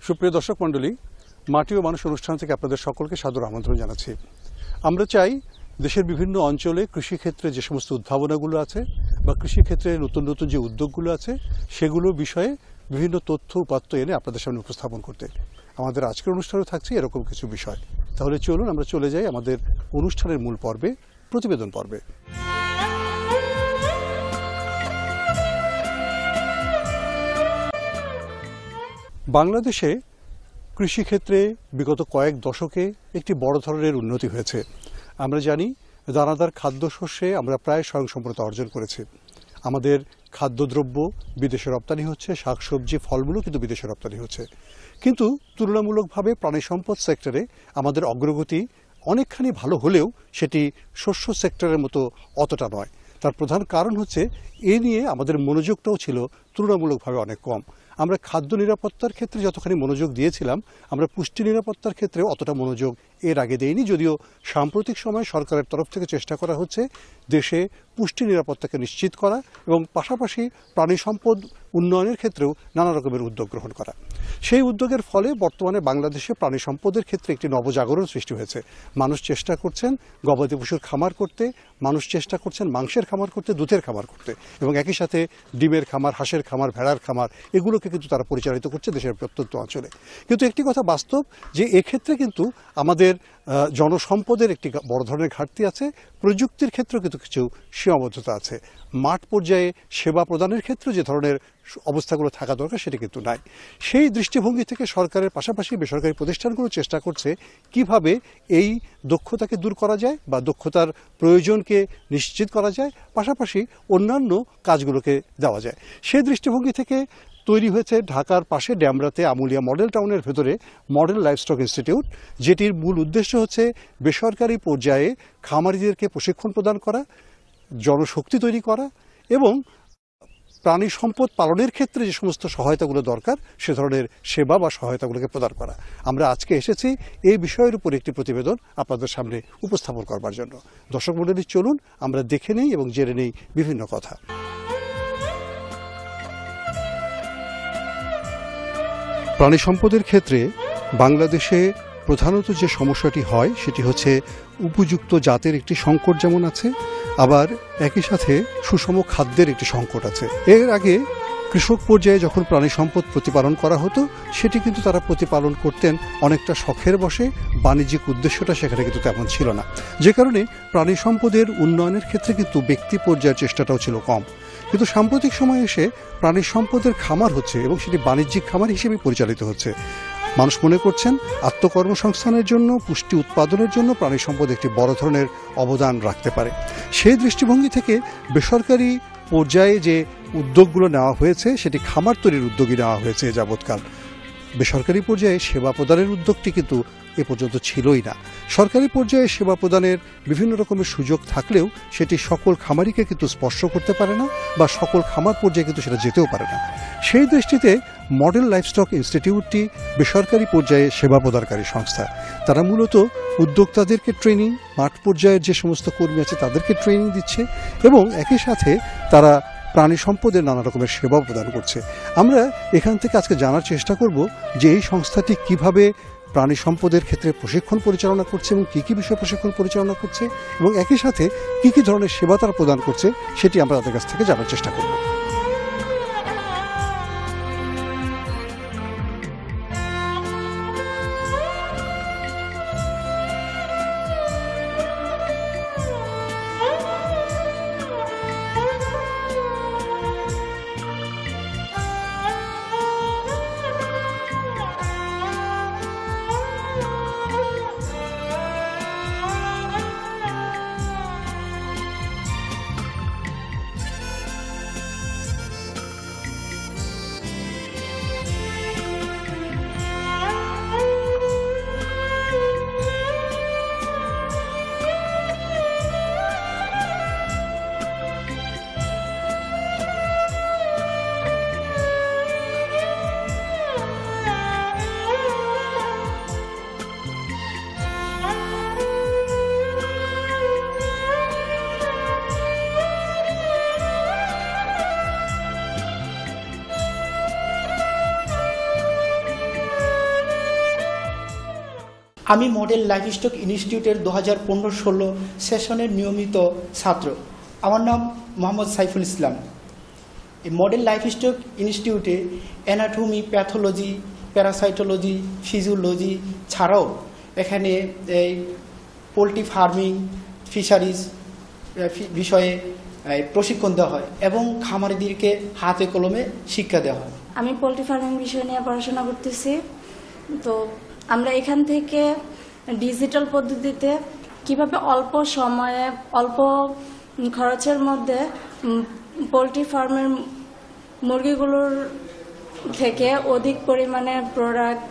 সুপ্রিয় দর্শক মণ্ডলী, মাটি ও মানুষ অনুষ্ঠান থেকে আপনাদের সকলকে সাদর আমন্ত্রণ জানাচ্ছি। আমরা চাই দেশের বিভিন্ন অঞ্চলে কৃষিক্ষেত্রে যে সমস্ত উদ্ভাবনাগুলো আছে বা কৃষিক্ষেত্রে নতুন নতুন যে উদ্যোগগুলো আছে সেগুলো বিষয়ে বিভিন্ন তথ্য উপাত্ত এনে আপনাদের সামনে উপস্থাপন করতে। আমাদের আজকের অনুষ্ঠানেও থাকছে এরকম কিছু বিষয়। তাহলে চলুন আমরা চলে যাই আমাদের অনুষ্ঠানের মূল পর্বে, প্রতিবেদন পর্বে। বাংলাদেশে কৃষিক্ষেত্রে বিগত কয়েক দশকে একটি বড় ধরনের উন্নতি হয়েছে। আমরা জানি দানাদার খাদ্যশস্যে আমরা প্রায় স্বয়ংসম্পূর্ণতা অর্জন করেছি। আমাদের খাদ্যদ্রব্য বিদেশে রপ্তানি হচ্ছে, শাকসবজি ফলমূলও কিন্তু বিদেশে রপ্তানি হচ্ছে। কিন্তু তুলনামূলকভাবে প্রাণী সম্পদ সেক্টরে আমাদের অগ্রগতি অনেকখানি ভালো হলেও সেটি শস্য সেক্টরের মতো অতটা নয়। তার প্রধান কারণ হচ্ছে এ নিয়ে আমাদের মনোযোগটাও ছিল তুলনামূলকভাবে অনেক কম। আমরা খাদ্য নিরাপত্তার ক্ষেত্রে যতখানি মনোযোগ দিয়েছিলাম, আমরা পুষ্টি নিরাপত্তার ক্ষেত্রে অতটা মনোযোগ এর আগে দেইনি। যদিও সাম্প্রতিক সময়ে সরকারের তরফ থেকে চেষ্টা করা হচ্ছে দেশে পুষ্টি নিরাপত্তাকে নিশ্চিত করা এবং পাশাপাশি প্রাণী সম্পদ উন্নয়নের ক্ষেত্রেও নানা রকমের উদ্যোগ গ্রহণ করা। সেই উদ্যোগের ফলে বর্তমানে বাংলাদেশে প্রাণী সম্পদের ক্ষেত্রে একটি নবজাগরণ সৃষ্টি হয়েছে। মানুষ চেষ্টা করছেন গবাদি পশুর খামার করতে, মানুষ চেষ্টা করছেন মাংসের খামার করতে, দুধের খামার করতে, এবং একই সাথে ডিমের খামার, হাঁসের খামার, ভেড়ার খামার এগুলোকে কিন্তু তারা পরিচালিত করছে দেশের প্রত্যন্ত অঞ্চলে। কিন্তু একটি কথা বাস্তব যে এক্ষেত্রে কিন্তু আমাদের জনসম্পদের একটি বড় ধরনের ঘাটতি আছে, প্রযুক্তির ক্ষেত্রেও কিন্তু কিছু সীমাবদ্ধতা আছে। মাঠ পর্যায়ে সেবা প্রদানের ক্ষেত্রে যে ধরনের অবস্থাগুলো থাকা দরকার সেটি কিন্তু নাই। সেই দৃষ্টিভঙ্গি থেকে সরকারের পাশাপাশি বেসরকারি প্রতিষ্ঠানগুলো চেষ্টা করছে কিভাবে এই দক্ষতাকে দূর করা যায় বা দক্ষতার প্রয়োজনকে নিশ্চিত করা যায়, পাশাপাশি অন্যান্য কাজগুলোকে দেওয়া যায়। সেই দৃষ্টিভঙ্গি থেকে তৈরি হয়েছে ঢাকার পাশে ড্যামরাতে আমুলিয়া মডেল টাউনের ভেতরে মডেল লাইভস্টক ইনস্টিটিউট, যেটির মূল উদ্দেশ্য হচ্ছে বেসরকারি পর্যায়ে খামারিদেরকে প্রশিক্ষণ প্রদান করা, জনশক্তি তৈরি করা এবং প্রাণী সম্পদ পালনের ক্ষেত্রে যে সমস্ত সহায়তাগুলো দরকার সে ধরনের সেবা বা সহায়তাগুলোকে প্রদান করা। আমরা আজকে এসেছি এই বিষয়ের উপর একটি প্রতিবেদন আপনাদের সামনে উপস্থাপন করবার জন্য। দর্শক মণ্ডলী, চলুন আমরা দেখে নেই এবং জেনে নেই বিভিন্ন কথা। প্রাণী সম্পদের ক্ষেত্রে বাংলাদেশে প্রধানত যে সমস্যাটি হয় সেটি হচ্ছে উপযুক্ত জাতের একটি সংকট যেমন আছে, আবার একই সাথে সুষম খাদ্যের একটি সংকট আছে। এর আগে কৃষক পর্যায়ে যখন প্রাণী সম্পদ প্রতিপালন করা হতো সেটি কিন্তু তারা প্রতিপালন করতেন অনেকটা শখের বশে, বাণিজ্যিক উদ্দেশ্যটা সেখানে কিন্তু তেমন ছিল না, যে কারণে প্রাণী সম্পদের উন্নয়নের ক্ষেত্রে কিন্তু ব্যক্তি পর্যায়ের চেষ্টাটাও ছিল কম। কিন্তু সাম্প্রতিক সময়ে এসে প্রাণী সম্পদের খামার হচ্ছে এবং সেটি বাণিজ্যিক খামার হিসেবে পরিচালিত হচ্ছে। মানুষ মনে করছেন আত্মকর্মসংস্থানের জন্য, পুষ্টি উৎপাদনের জন্য প্রাণী সম্পদ একটি বড় ধরনের অবদান রাখতে পারে। সেই দৃষ্টিভঙ্গি থেকে বেসরকারি পর্যায়ে যে উদ্যোগগুলো নেওয়া হয়েছে সেটি খামার তৈরির উদ্যোগই নেওয়া হয়েছে যাবৎকাল। বেসরকারি পর্যায়ে সেবা প্রদানের উদ্যোগটি কিন্তু এ পর্যন্ত ছিলই না। সরকারি পর্যায়ে সেবা প্রদানের বিভিন্ন রকমের সুযোগ থাকলেও সেটি সকল খামারিকে কিন্তু স্পর্শ করতে পারে না বা সকল খামার পর্যায়ে কিন্তু সেটা যেতেও পারে না। সেই দৃষ্টিতে মডেল লাইভস্টক ইনস্টিটিউটটি বেসরকারি পর্যায়ে সেবা প্রদানকারী সংস্থা। তারা মূলত উদ্যোক্তাদেরকে ট্রেনিং, মাঠ পর্যায়ের যে সমস্ত কর্মী আছে তাদেরকে ট্রেনিং দিচ্ছে এবং একই সাথে তারা প্রাণী সম্পদের নানা রকমের সেবা প্রদান করছে। আমরা এখান থেকে আজকে জানার চেষ্টা করব যে এই সংস্থাটি কিভাবে প্রাণী সম্পদের ক্ষেত্রে প্রশিক্ষণ পরিচালনা করছে এবং কী কী বিষয়ে প্রশিক্ষণ পরিচালনা করছে এবং একই সাথে কী কী ধরনের সেবা তারা প্রদান করছে সেটি আমরা তাদের কাছ থেকে জানার চেষ্টা করব। আমি মডেল লাইভস্টক ইনস্টিটিউটের 2015-16 সেশনের নিয়মিত ছাত্র। আমার নাম মোহাম্মদ সাইফুল ইসলাম। এই মডেল লাইভস্টক ইনস্টিটিউটে অ্যানাটমি, প্যাথোলজি, প্যারাসাইটোলজি, ফিজিওলজি ছাড়াও এখানে এই পোলট্রি ফার্মিং, ফিশারিজ বিষয়ে প্রশিক্ষণ দেওয়া হয় এবং খামারিদেরকে হাতে কলমে শিক্ষা দেওয়া হয়। আমি পোলট্রি ফার্মিং বিষয় নিয়ে পড়াশোনা করতেছি। তো আমরা এখান থেকে ডিজিটাল পদ্ধতিতে কিভাবে অল্প সময়ে অল্প খরচের মধ্যে পোলট্রি ফার্মের মুরগিগুলোর থেকে অধিক পরিমাণে প্রোডাক্ট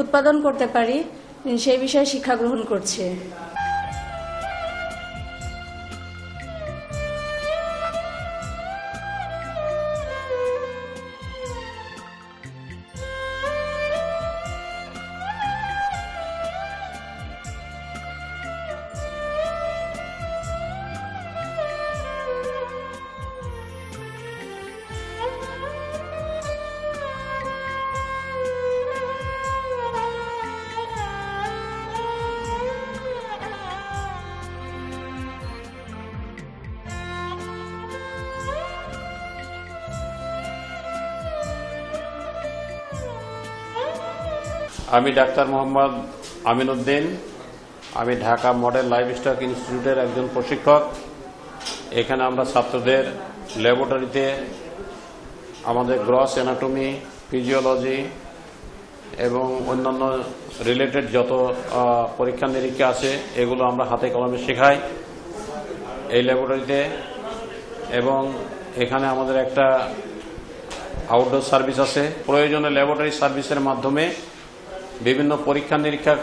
উৎপাদন করতে পারি সেই বিষয়ে শিক্ষা গ্রহণ করছি। আমি ডাক্তার মোহাম্মদ আমিন উদ্দিন। আমি ঢাকা মডেল লাইভস্টক ইনস্টিটিউটের একজন প্রশিক্ষক। এখানে আমরা ছাত্রদের ল্যাবরেটরিতে আমাদের গ্রস অ্যানাটমি, ফিজিওলজি এবং অন্যান্য রিলেটেড যত পরীক্ষা নিরীক্ষা আছে এগুলো আমরা হাতে কলমে শেখাই এই ল্যাবরেটরিতে। এবং এখানে আমাদের একটা আউটডোর সার্ভিস আছে। প্রয়োজনে ল্যাবরেটরি সার্ভিসের মাধ্যমে বিভিন্ন পরীক্ষা নিরীক্ষার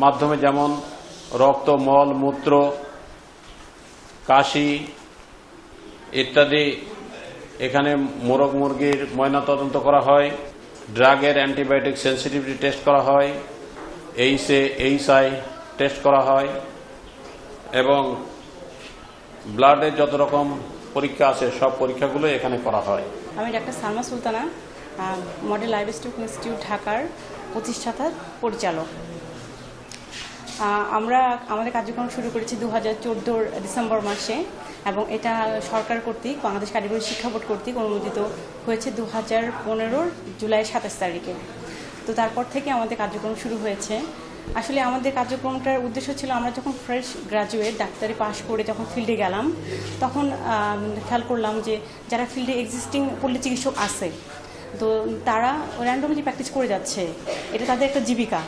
মাধ্যমে যেমন রক্ত, মল, মূত্র, কাশি ইত্যাদি এখানে মোরগ মুরগির ময়নাতদন্ত করা হয়। ড্রাগের অ্যান্টিবায়োটিক সেন্সিটিভিটি টেস্ট করা হয়, এইচআই টেস্ট করা হয় এবং ব্লাডের যত রকম পরীক্ষা আছে সব পরীক্ষাগুলো এখানে করা হয়। আমি doctor Salma Sultana, model livestock institute ঢাকার প্রতিষ্ঠাতা পরিচালক। আমরা আমাদের কার্যক্রম শুরু করেছি 2014 ডিসেম্বর মাসে এবং এটা সরকার কর্তৃক বাংলাদেশ কারিগরি শিক্ষা বোর্ড কর্তৃক অনুমোদিত হয়েছে 2015 জুলাই 27 তারিখে। তো তারপর থেকে আমাদের কার্যক্রম শুরু হয়েছে। আসলে আমাদের কার্যক্রমটার উদ্দেশ্য ছিল আমরা যখন ফ্রেশ গ্রাজুয়েট ডাক্তারি পাশ করে যখন ফিল্ডে গেলাম তখন খেয়াল করলাম যে যারা ফিল্ডে এক্সিস্টিং পল্লী চিকিৎসক আছে তো তারা র্যান্ডমলি প্র্যাকটিস করে যাচ্ছে, এটা তাদের একটা জীবিকা।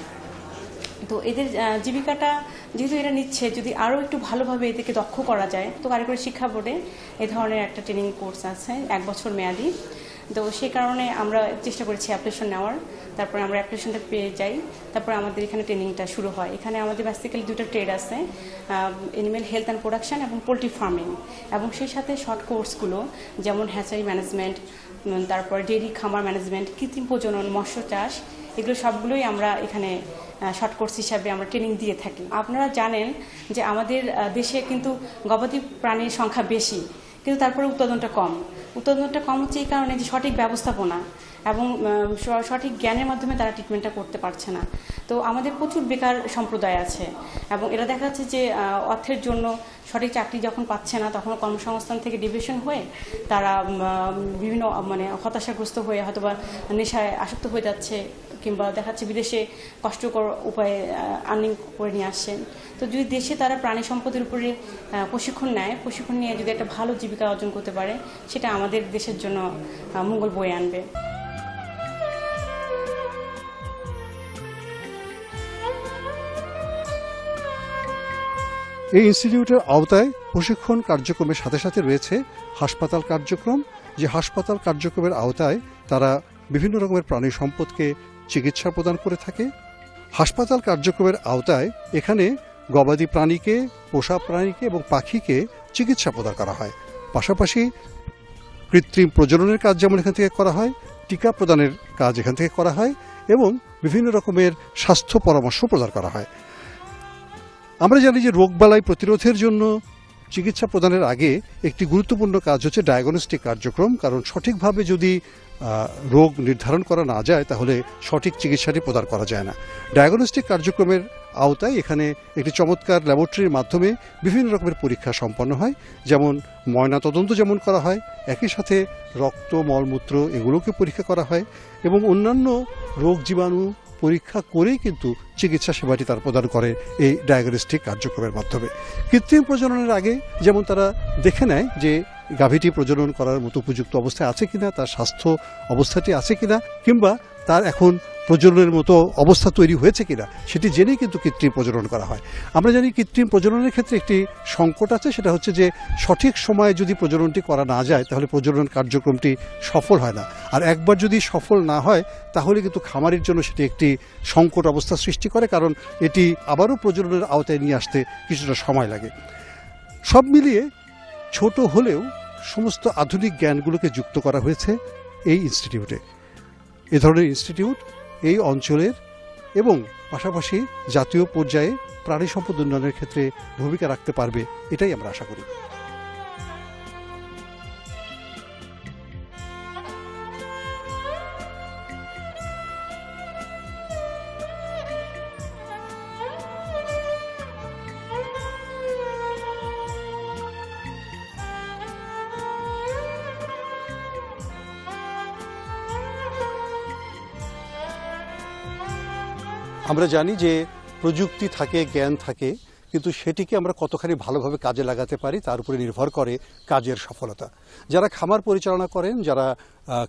তো এদের জীবিকাটা যেহেতু এরা নিচ্ছে, যদি আরও একটু ভালোভাবে এদেরকে দক্ষ করা যায় তো কারিগরি শিক্ষা বোর্ডে এ ধরনের একটা ট্রেনিং কোর্স আছে 1 বছর মেয়াদি। তো সেই কারণে আমরা চেষ্টা করেছি অ্যাপ্লিকেশন নেওয়ার। তারপরে আমরা অ্যাপ্লিকেশনটা পেয়ে যাই, তারপরে আমাদের এখানে ট্রেনিংটা শুরু হয়। এখানে আমাদের বেসিক্যালি 2টা ট্রেড আছে, অ্যানিম্যাল হেলথ অ্যান্ড প্রোডাকশন এবং পোলট্রি ফার্মিং, এবং সেই সাথে শর্ট কোর্সগুলো যেমন হ্যাচারি ম্যানেজমেন্ট, তারপর ডেইরি খামার ম্যানেজমেন্ট, কৃত্রিম প্রজনন, মৎস্য চাষ, এগুলো সবগুলোই আমরা এখানে শর্ট কোর্স হিসাবে আমরা ট্রেনিং দিয়ে থাকি। আপনারা জানেন যে আমাদের দেশে কিন্তু গবাদি প্রাণীর সংখ্যা বেশি, কিন্তু তারপরে উৎপাদনটা কম। উৎপাদনটা কম হচ্ছে এই কারণে যে সঠিক ব্যবস্থাপনা এবং সঠিক জ্ঞানের মাধ্যমে তারা ট্রিটমেন্টটা করতে পারছে না। তো আমাদের প্রচুর বেকার সম্প্রদায় আছে এবং এটা দেখা যাচ্ছে যে অর্থের জন্য সঠিক চাকরি যখন পাচ্ছে না তখন কর্মসংস্থান থেকে ডিভিশন হয়ে তারা বিভিন্ন হতাশাগ্রস্ত হয়ে হয়তোবা নেশায় আসক্ত হয়ে যাচ্ছে, কিংবা দেখাচ্ছে বিদেশে কষ্টকর উপায়ে আর্নিং করে নিয়ে আসছেন। তো যদি দেশে তারা প্রাণী সম্পদের উপরে প্রশিক্ষণ নেয়, প্রশিক্ষণ নিয়ে যদি একটা ভালো জীবিকা অর্জন করতে পারে সেটা আমাদের দেশের জন্য মঙ্গল বয়ে আনবে। এই ইনস্টিটিউটের আওতায় প্রশিক্ষণ কার্যক্রমের সাথে সাথে রয়েছে হাসপাতাল কার্যক্রম, যে হাসপাতাল কার্যক্রমের আওতায় তারা বিভিন্ন রকমের প্রাণী সম্পদকে চিকিৎসা প্রদান করে থাকে। হাসপাতাল কার্যক্রমের আওতায় এখানে গবাদি প্রাণীকে, পোষা প্রাণীকে এবং পাখিকে চিকিৎসা প্রদান করা হয়। পাশাপাশি কৃত্রিম প্রজননের কাজ যেমন এখান থেকে করা হয়, টিকা প্রদানের কাজ এখান থেকে করা হয় এবং বিভিন্ন রকমের স্বাস্থ্য পরামর্শ প্রদান করা হয়। আমরা জানি যে রোগবালাই প্রতিরোধের জন্য চিকিৎসা প্রদানের আগে একটি গুরুত্বপূর্ণ কাজ হচ্ছে ডায়াগনস্টিক কার্যক্রম, কারণ সঠিকভাবে যদি রোগ নির্ধারণ করা না যায় তাহলে সঠিক চিকিৎসাটি প্রদান করা যায় না। ডায়াগনস্টিক কার্যক্রমের আওতায় এখানে একটি চমৎকার ল্যাবরেটরির মাধ্যমে বিভিন্ন রকমের পরীক্ষা সম্পন্ন হয়, যেমন ময়নাতদন্ত যেমন করা হয়, একই সাথে রক্ত, মলমূত্র এগুলোকে পরীক্ষা করা হয় এবং অন্যান্য রোগ জীবাণু পরীক্ষা করেই কিন্তু চিকিৎসা সেবাটি তারা প্রদান করে এই ডায়াগনস্টিক কার্যক্রমের মাধ্যমে। কৃত্রিম প্রজননের আগে যেমন তারা দেখে নেয় যে গাভীটি প্রজনন করার মতো উপযুক্ত অবস্থায় আছে কিনা, তার স্বাস্থ্য অবস্থাটি আছে কিনা, কিংবা তার এখন প্রজননের মতো অবস্থা তৈরি হয়েছে কিনা সেটি জেনেই কিন্তু কৃত্রিম প্রজনন করা হয়। আমরা জানি কৃত্রিম প্রজননের ক্ষেত্রে একটি সংকট আছে, সেটা হচ্ছে যে সঠিক সময়ে যদি প্রজননটি করা না যায় তাহলে প্রজনন কার্যক্রমটি সফল হয় না, আর একবার যদি সফল না হয় তাহলে কিন্তু খামারির জন্য সেটি একটি সংকট অবস্থা সৃষ্টি করে, কারণ এটি আবারও প্রজননের আওতায় নিয়ে আসতে কিছুটা সময় লাগে। সব মিলিয়ে ছোট হলেও সমস্ত আধুনিক জ্ঞানগুলোকে যুক্ত করা হয়েছে এই ইনস্টিটিউটে। এ ধরনের ইনস্টিটিউট এই অঞ্চলের এবং পাশাপাশি জাতীয় পর্যায়ে প্রাণী সম্পদ উন্নয়নের ক্ষেত্রে ভূমিকা রাখতে পারবে, এটাই আমরা আশা করি। আমরা জানি যে প্রযুক্তি থাকে, জ্ঞান থাকে, কিন্তু সেটিকে আমরা কতখানি ভালোভাবে কাজে লাগাতে পারি তার উপরে নির্ভর করে কাজের সফলতা। যারা খামার পরিচালনা করেন, যারা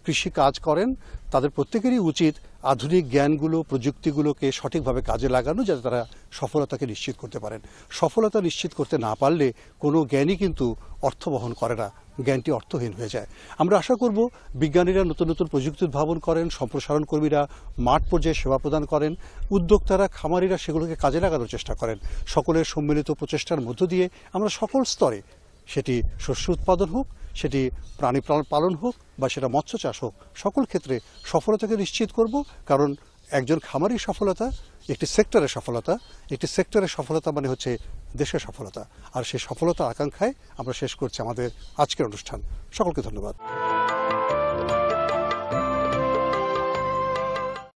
কৃষি কাজ করেন, তাদের প্রত্যেকেরই উচিত আধুনিক জ্ঞানগুলো, প্রযুক্তিগুলোকে সঠিকভাবে কাজে লাগানো, যাতে তারা সফলতাকে নিশ্চিত করতে পারেন। সফলতা নিশ্চিত করতে না পারলে কোনো জ্ঞানই কিন্তু অর্থ বহন করে না, জ্ঞানটি অর্থহীন হয়ে যায়। আমরা আশা করব বিজ্ঞানীরা নতুন নতুন প্রযুক্তি উদ্ভাবন করেন, সম্প্রসারণ কর্মীরা মাঠ পর্যায়ে সেবা প্রদান করেন, উদ্যোক্তারা, খামারিরা সেগুলোকে কাজে লাগানোর চেষ্টা করেন। সকলের সম্মিলিত প্রচেষ্টার মধ্য দিয়ে আমরা সকল স্তরে, সেটি শস্য উৎপাদন হোক, সেটি প্রাণী পালন হোক, বা সেটা মৎস্য চাষ হোক, সকল ক্ষেত্রে সফলতাকে নিশ্চিত করব। কারণ একজন খামারির সফলতা একটি সেক্টরের সফলতা, একটি সেক্টরের সফলতা মানে হচ্ছে দেশের সফলতা। আর সেই সফলতার আকাঙ্ক্ষায় আমরা শেষ করছি আমাদের আজকের অনুষ্ঠান। সকলকে ধন্যবাদ।